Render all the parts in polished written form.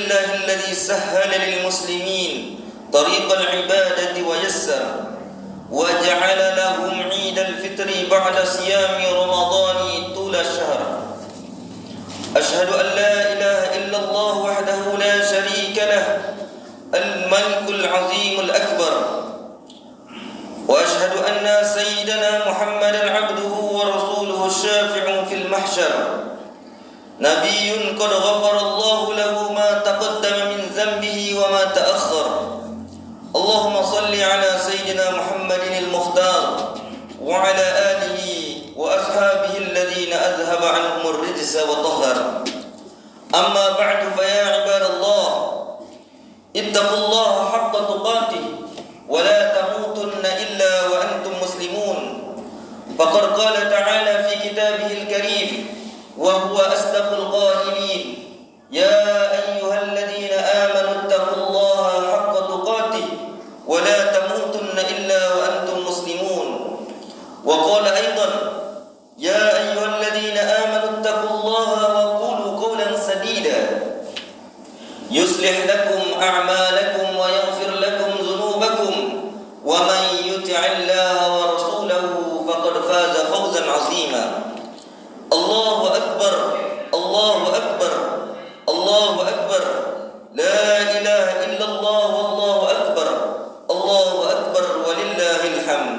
لله الذي سهل للمسلمين طريق العبادة ويسر وجعل لهم عيد الفطر بعد صيام رمضان طول الشهر. أشهد أن لا إله إلا الله وحده لا شريك له الملك العظيم الأكبر، وأشهد أن سيدنا محمدا عبده ورسوله الشافع في المحشر، نبي قد غفر الله له ما تقدم من ذنبه وما تأخر. اللهم صل على سيدنا محمد المختار وعلى آله وأصحابه الذين أذهب عنهم الرجس وطهر. أما بعد فيا عباد الله، اتقوا الله حق تقاته ولا تموتن إلا وأنتم مسلمون. فقد قال تعالى في كتابه الكريم وهو أصدق القائلين: يا أيها الذين آمنوا اتقوا الله حق تقاته ولا تموتن إلا وأنتم مسلمون. وقال أيضا: يا أيها الذين آمنوا اتقوا الله وقولوا قولا سديدا يصلح لكم أعمالكم ويغفر لكم ذنوبكم ومن يطع الله ورسوله فقد فاز فوزا عظيما. الله أكبر، الله أكبر، الله أكبر، لا إله إلا الله والله أكبر، الله أكبر ولله الحمد.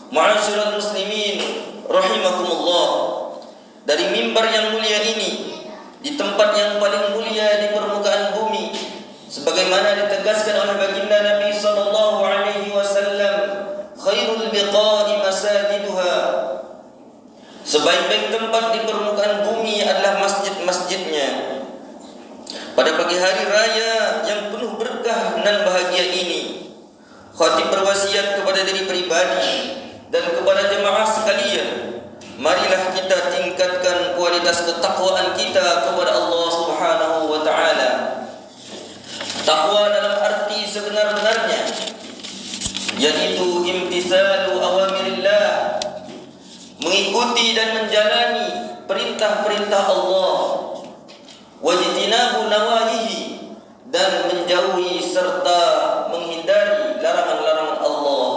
Ma'asyiral muslimin rahimakumullah, dari mimbar yang mulia ini, di tempat yang paling mulia di permukaan bumi, sebagaimana ditegaskan oleh baginda Nabi sallallahu alaihi wasallam, khairul biqa'i masajiduha, sebaik-baik tempat di permukaan bumi adalah masjid-masjidnya. Pada pagi hari raya yang penuh berkah dan bahagia ini, khatib berwasiat kepada diri pribadi dan kepada jemaah sekalian, marilah kita tingkatkan kualitas ketakwaan kita kepada Allah Subhanahu wa taala. Takwa dalam arti sebenar-benarnya, yaitu imtithalu awamirillah, mengikuti dan menjalani perintah-perintah Allah, wajtinabu nawahihi, dan menjauhi serta menghindari larangan-larangan Allah,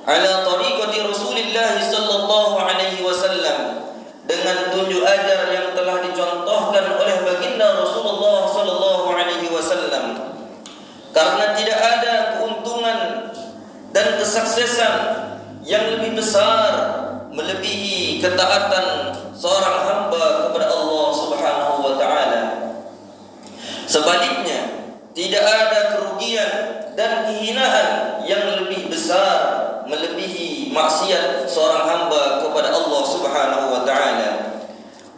ala tariqati Rasulillah sallallahu alaihi wasallam, dengan tunjuk ajar yang telah dicontohkan oleh baginda Rasulullah sallallahu alaihi wasallam. Karena tidak ada keuntungan dan kesuksesan yang lebih besar melebihi ketaatan seorang hamba kepada Allah Subhanahu wa taala. Sebaliknya, tidak ada kerugian dan kehinaan yang lebih besar melebihi maksiat seorang hamba kepada Allah Subhanahu wa taala.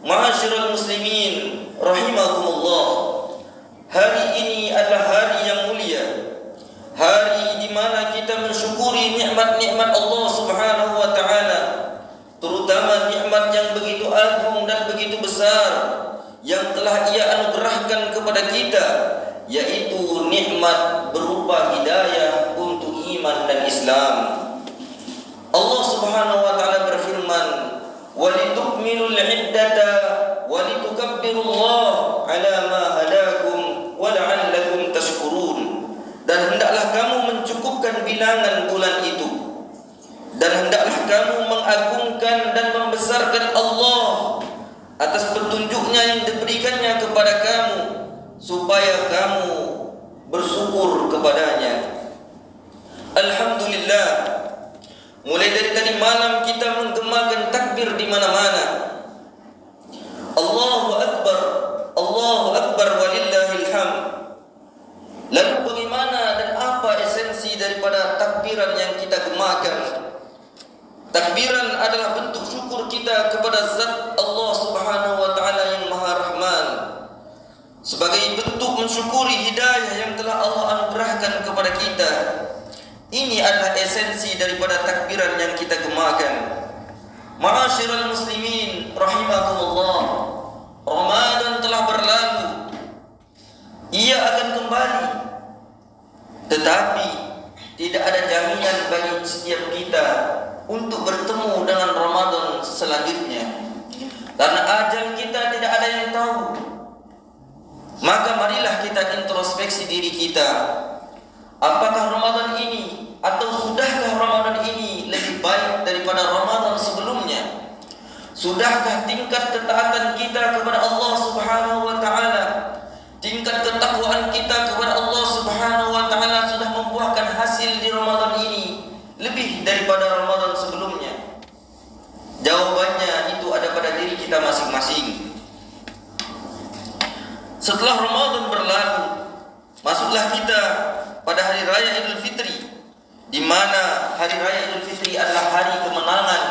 Ma'asyiral muslimin rahimakumullah, hari ini adalah hari yang mulia, hari di mana kita mensyukuri nikmat-nikmat Allah Subhanahu wa taala, terutama nikmat yang begitu agung dan begitu besar yang telah Ia anugerahkan kepada kita, yaitu nikmat berupa hidayah untuk iman dan Islam. Allah Subhanahu wa taala berfirman, "Walitukmilul 'iddata walitukabbirullaha 'ala ma hadakum wa la'allakum tashkurun." Dan hendaklah kamu mencukupkan bilangan bulan itu, dan hendaklah kamu mengagungkan dan membesarkan Allah atas petunjuknya yang diberikannya kepada kamu, supaya kamu bersyukur kepadanya. Alhamdulillah, mulai dari tadi malam kita menggemakan takbir di mana-mana. Allahu Akbar, Allahu Akbar walillahil hamd. Lalu bagaimana dan apa esensi daripada takbiran yang kita gemakan? Takbiran adalah bentuk syukur kita kepada zat Allah Subhanahu wa taala yang Maha Rahman, sebagai bentuk mensyukuri hidayah yang telah Allah anugerahkan kepada kita. Ini adalah esensi daripada takbiran yang kita gemakan. Ma'asyiral muslimin rahimakumullah, Ramadan telah berlalu, ia akan kembali, tetapi tidak ada jaminan bagi setiap kita untuk bertemu dengan Ramadan selanjutnya, karena ajal kita tidak ada yang tahu. Maka marilah kita introspeksi diri kita. Apakah Ramadan ini atau sudahkah Ramadan ini lebih baik daripada Ramadan sebelumnya? Sudahkah tingkat ketaatan kita kepada Allah Subhanahu wa taala, tingkat ketakwaan kita kepada Allah Subhanahu wa taala sudah membuahkan hasil di Ramadan ini lebih daripada Ramadan sebelumnya? Jawabannya itu ada pada diri kita masing-masing. Setelah Ramadan berlalu, masuklah kita pada hari raya Idul Fitri, di mana hari raya Idul Fitri adalah hari kemenangan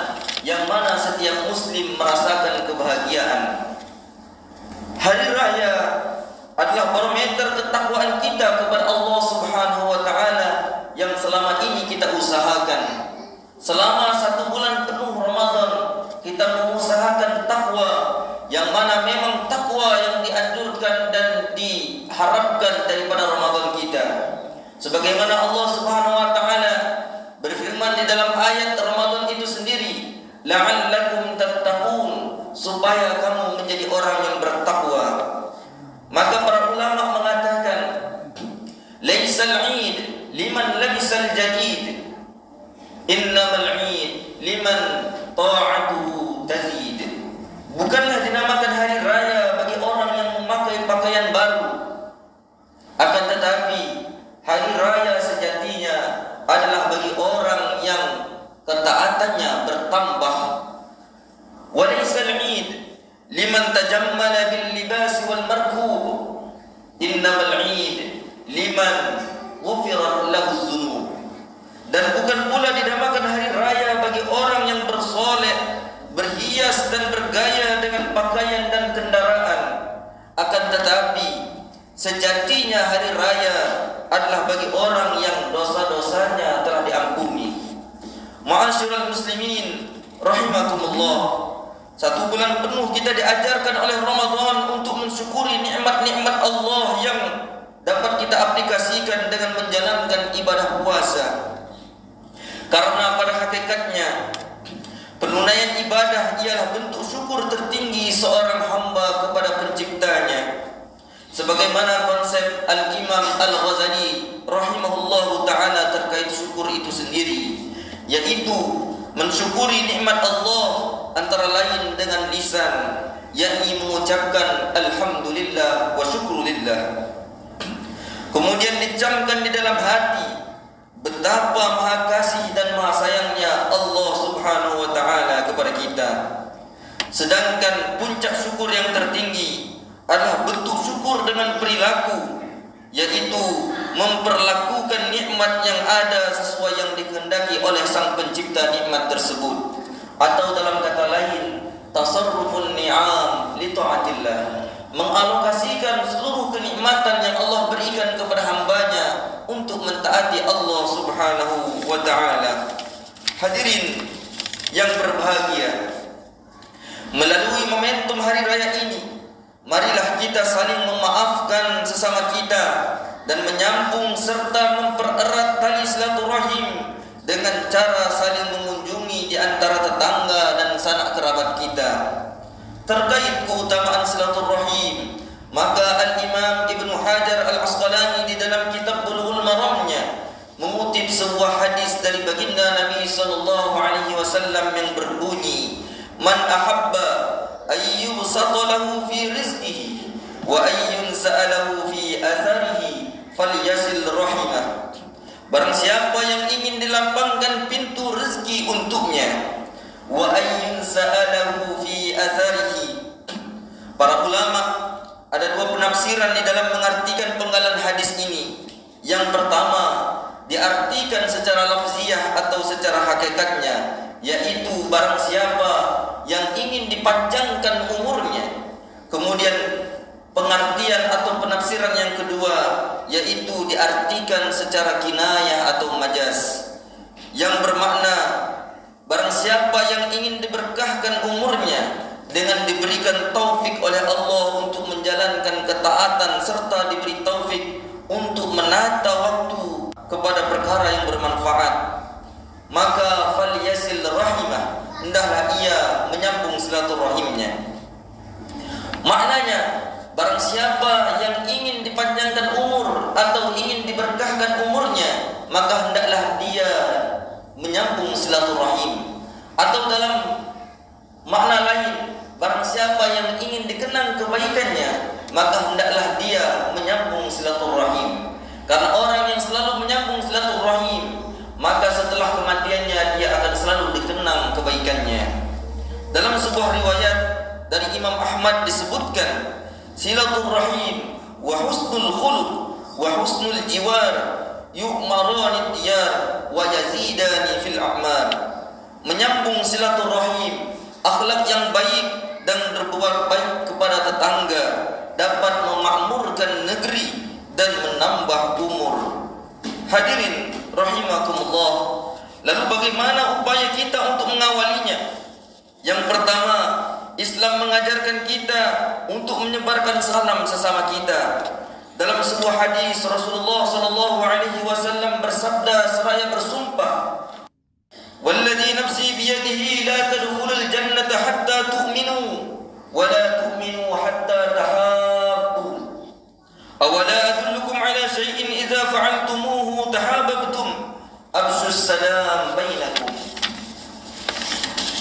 yang mana setiap muslim merasakan kebahagiaan. Hari raya adalah barometer ketakwaan kita kepada Allah Subhanahu wa taala yang selama ini kita usahakan. Selama 1 bulan penuh Ramadan kita mengusahakan takwa, yang mana memang takwa yang dianjurkan dan diharapkan daripada Ramadan kita. Sebagaimana Allah Subhanahu wa taala berfirman di dalam ayat Ramadan itu sendiri, la'allakum tattaqun, supaya kamu menjadi orang yang bertakwa. Maka para ulama mengatakan, laisal 'id liman labisal jadid, innamal 'id liman ta'atuhu tazid. Bukanlah dinamakan hari raya bagi orang yang memakai pakaian baru, akan tetapi hari raya sejatinya adalah bagi orang yang ketaatannya bertambah. Walaisal 'id liman tajammala bil libas wal markub, innamal 'id liman ghufirat lahu dzunub. Dan bukan pula dinamakan hari raya bagi orang yang bersoleh, berhias dan bergaya dengan pakaian dan kendaraan, akan tetapi sejatinya hari raya adalah bagi orang yang dosa-dosanya telah diampuni. Ma'asyiral muslimin rahimakumullah, 1 bulan penuh kita diajarkan oleh Ramadan untuk mensyukuri nikmat-nikmat Allah yang dapat kita aplikasikan dengan menjalankan ibadah puasa. Karena pada hakikatnya penunaian ibadah ialah bentuk syukur tertinggi seorang hamba kepada penciptanya. Sebagaimana konsep Al-Imam Al-Ghazali rahimahullahu ta'ala terkait syukur itu sendiri, yaitu mensyukuri nikmat Allah antara lain dengan lisan, yakni mengucapkan alhamdulillah wa syukrulillah. Kemudian dicamkan di dalam hati betapa maha kasih dan maha sayangnya Allah Subhanahu wa ta'ala kepada kita. Sedangkan puncak syukur yang tertinggi adalah bentuk syukur dengan perilaku, yaitu memperlakukan nikmat yang ada sesuai yang dikehendaki oleh sang pencipta nikmat tersebut, atau dalam kata lain, tasarrufun ni'am li ta'atillah, mengalokasikan seluruh kenikmatan yang Allah berikan kepada hambanya untuk mentaati Allah Subhanahu wa ta'ala. Hadirin yang berbahagia, melalui momentum hari raya ini, marilah kita saling memaafkan sesama kita dan menyambung serta mempererat tali silaturahim dengan cara saling mengunjungi di antara tetangga dan sanak kerabat kita. Terkait keutamaan silaturahim, maka Al-Imam Ibnu Hajar Al-Asqalani di dalam kitab Bulughul Maramnya mengutip sebuah hadis dari baginda Nabi sallallahu alaihi wasallam yang berbunyi, man ahabba ayyubsata lahu fi rizqihi wa ayyunsa'alahu fi atharihi falyasil rahimah. Barang siapa yang ingin dilapangkan pintu rezeki untuknya, wa ayyunsa'alahu fi atharihi. Para ulama ada 2 penafsiran di dalam mengartikan penggalan hadis ini. Yang pertama diartikan secara lafziah atau secara hakikatnya, yaitu barang siapa yang ingin dipanjangkan umurnya. Kemudian pengertian atau penafsiran yang kedua, yaitu diartikan secara kinayah atau majaz, yang bermakna barang siapa yang ingin diberkahkan umurnya dengan diberikan taufik oleh Allah untuk menjalankan ketaatan serta diberi taufik untuk menata waktu kepada perkara yang bermanfaat, maka falyasil rahimah, hendaklah ia menyambung silaturahimnya. Maknanya, barang Barang siapa yang ingin dipanjangkan umur atau ingin diberkahkan umurnya, maka hendaklah dia menyambung silaturahim. Atau dalam makna lain, barang siapa yang ingin dikenang kebaikannya, maka hendaklah dia menyambung silaturahim. Karena orang yang selalu menyambung silaturahim, maka setelah kematiannya dia akan selalu dikenang kebaikannya. Dalam sebuah riwayat dari Imam Ahmad disebutkan, silaturahim wa husnul khuluq wa husnul jiwar yu'marani diyar wa yazidani fil a'mar. Menyambung silaturahim, akhlak yang baik dan berbuat baik kepada tetangga dapat memakmurkan negeri dan menambah umur. Hadirin rahimakumullah, lalu bagaimana upaya kita untuk mengawalinya? Yang pertama, Islam mengajarkan kita untuk menyebarkan salam sesama kita. Dalam sebuah hadis, Rasulullah sallallahu alaihi wasallam bersabda seraya bersumpah, "Walladzi nafsi biyadihi la tadkhulul jannata hatta tu'minu wa la tu'minu hatta tahabbu. Awala adullukum ala syai'in idza fa'altumuhu tahabbtum abshus salam bainakum."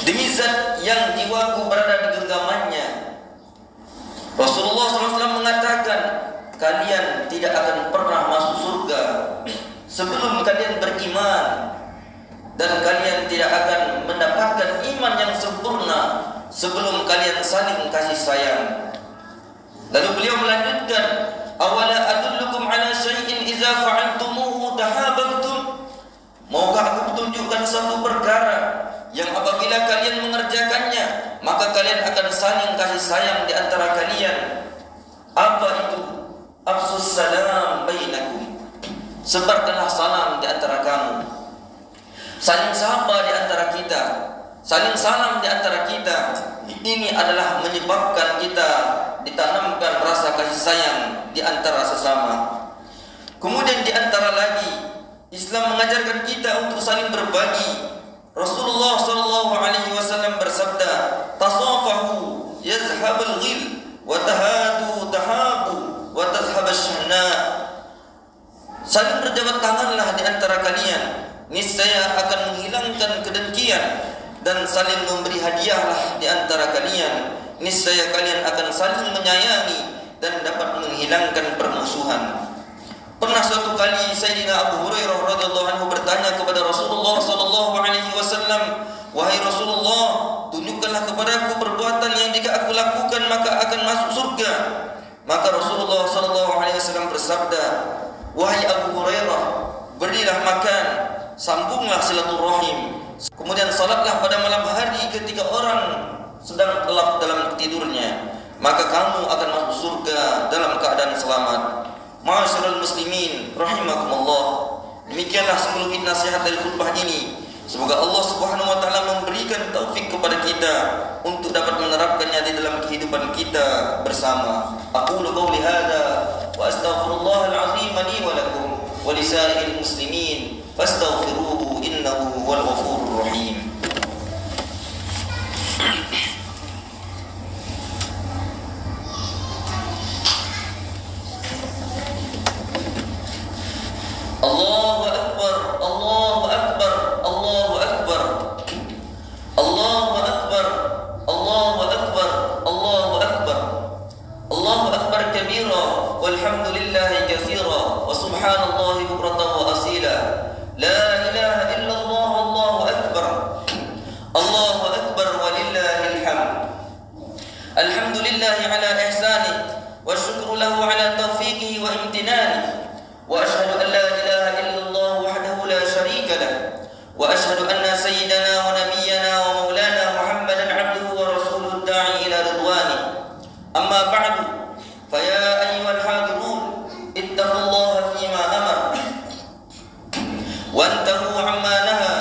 Demi zat yang jiwaku berada di genggamannya, Rasulullah SAW mengatakan, kalian tidak akan pernah masuk surga sebelum kalian beriman, dan kalian tidak akan mendapatkan iman yang sempurna sebelum kalian saling kasih sayang. Lalu beliau melanjutkan, awala adullukum ala syai'in idza fa'altumuhu tahabbtum. Maukah aku tunjukkan satu perkara yang apabila kalian mengerjakannya, maka kalian akan saling kasih sayang di antara kalian? Apa itu? Afsus salam bainakum. Sebarkanlah salam di antara kamu. Saling sapa di antara kita, saling salam di antara kita. Ini adalah menyebabkan kita ditanamkan rasa kasih sayang di antara sesama. Kemudian di antara lagi, Islam mengajarkan kita untuk saling berbagi. Rasulullah sallallahu alaihi wasallam bersabda, "Tasafahu yazhabul ghil wa tahadu tahabu wa tadhhabus syahna." Saling berjabat tanganlah di antara kalian, niscaya akan menghilangkan kedengkian, dan saling memberi hadiahlah di antara kalian, niscaya kalian akan saling menyayangi dan dapat menghilangkan permusuhan. Pernah suatu kali Sayyidina Abu Hurairah radhiyallahu anhu bertanya kepada Rasulullah sallallahu alaihi wasallam, "Wahai Rasulullah, tunjukkanlah kepadaku perbuatan yang jika aku lakukan maka akan masuk surga." Maka Rasulullah sallallahu alaihi wasallam bersabda, "Wahai Abu Hurairah, berilah makan, sambunglah silaturahim, kemudian salatlah pada malam hari ketika orang sedang lelap dalam tidurnya, maka kamu akan masuk surga dalam keadaan selamat." Ma'asyiral muslimin rahimakumullah, demikianlah seluruh nasihat dari khutbah ini. Semoga Allah Subhanahu wa taala memberikan taufik kepada kita untuk dapat menerapkannya di dalam kehidupan kita bersama. Aqulu qouli hadza wa astaghfirullahal azim li wa lakum wa lisairil muslimin fastaghfiruhu innahu huwal ghafurur rahim. Allahu akbar, Allahu akbar, Allahu akbar, Allahu akbar, Allahu akbar, Allahu akbar, Allahu akbar kabira, walhamdulillahi katsira, wa subhanallahi bukratan wa asila, la ilaha illallah, Allahu akbar, Allahu akbar walillahil hamd. Alhamdulillahi ala ihsani, wa syukru lahu ala taufiqihi wa imtinani. وأشهد أن لا إله إلا الله وحده لا شريك له وأشهد أن سيدنا ونبينا ومولانا محمدا عبده ورسوله الداعي إلى رضوانه. أما بعد، فيا أيها الحاضرون، اتقوا الله فيما أمر وانتهوا عما نهى،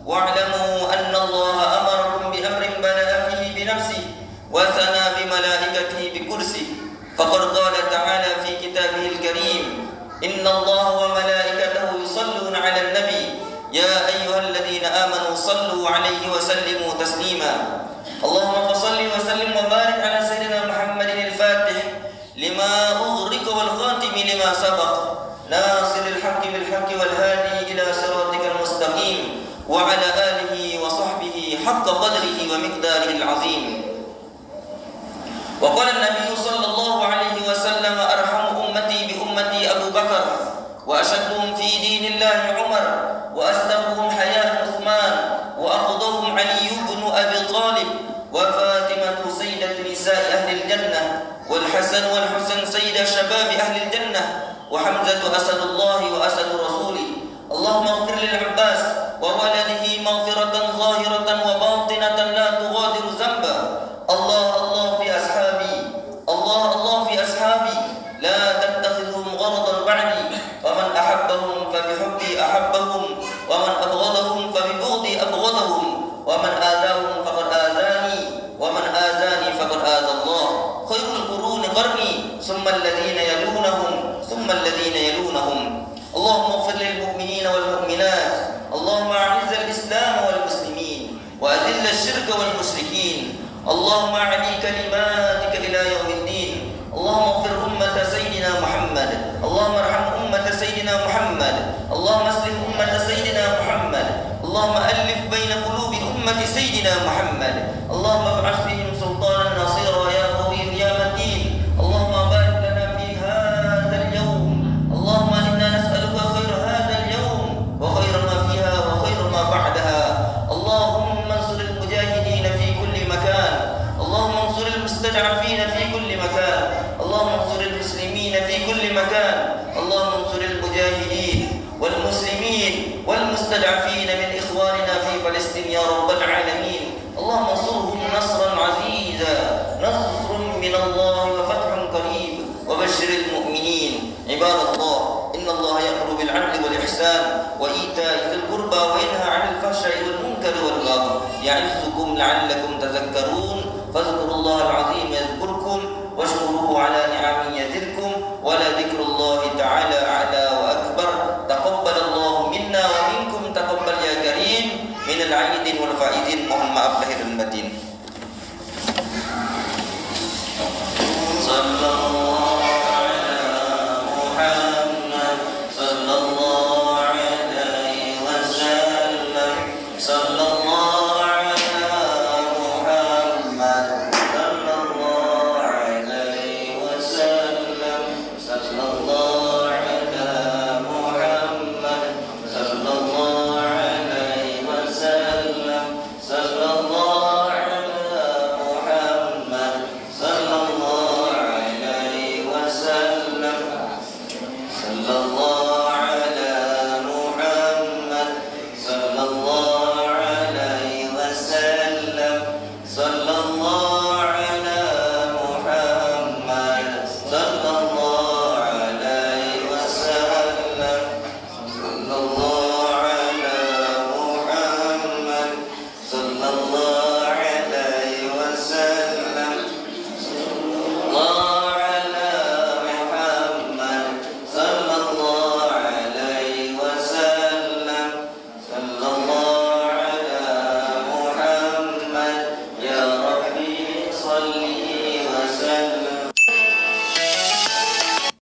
واعلموا أن الله أمركم بأمر بدأ فيه بنفسه وثنى بملائكته بكرسه. فقد قال تعالى في كتابه الكريم: إن الله وملائكته يصلون على النبي يا أيها الذين آمنوا صلوا عليه وسلموا تسليما. اللهم صل وسلم وبارك على سيدنا محمد الفاتح لما والهادي إلى صراطك المستقيم وعلى آله وصحبه حق قدره ومقداره العظيم. وقال النبي صلى الله عليه وسلم: أرحم أمتي بأمتي أبو بكر، وأشدهم في دين الله عمر، وأصدقهم حياء عثمان، وأقضهم علي بن أبي طالب، وفاطمة سيدة نساء أهل الجنة، والحسن والحسن سيد شباب أهل الجنة، وحمزة أسد الله وأسد رسوله. اللهم اغفر للعباس وولده مغفرة ظاهرة وباطنة لا تغادر ذنبا. الله الله في أصحابي، الله الله في أصحابي، لا تتخذهم غرضا بعدي، فمن أحبهم فبحبي أحبهم، ومن أبغضهم فببغضي أبغضهم، ومن آذاهم فقد آذاني، ومن آذاني فقد آذى الله. خير القرون قرني، ثم الذين يلونهم، ثم الذين يلونهم. اللهم اغفر للمؤمنين والمؤمنات، اللهم أعز الإسلام والمسلمين، وأذل الشرك والمشركين، اللهم أعلي كلماتك إلى يوم الدين. اللهم اغفر أمة سيدنا محمد، اللهم ارحم أمة سيدنا محمد، اللهم اصلح أمة سيدنا محمد، اللهم ألف بين قلوب أمة سيدنا محمد، اللهم ابعث فيهم سلطانا نصيرا يا قوي يا متين. اللهم بارك لنا في هذا اليوم، اللهم إنا نسألك خير هذا اليوم وخير ما فيها وخير ما بعدها. اللهم انصر المجاهدين في كل مكان، اللهم انصر المستضعفين في كل مكان، اللهم انصر المسلمين في كل مكان، اللهم انصر المجاهدين والمسلمين والمستضعفين من إخواننا في فلسطين يا رب العالمين. اللهم انصرهم نصرا عزيزا، نصر من الله وفتح قريب، وبشر المؤمنين. عباد الله، إن الله يأمر بالعدل والإحسان وإيتاء ذي القربى وينهى عن الفحشاء والمنكر والبغي يعظكم لعلكم تذكرون. فاذكروا الله العظيم يذكركم، واشكروه على نعمه يزدكم، ولذكر الله تعالى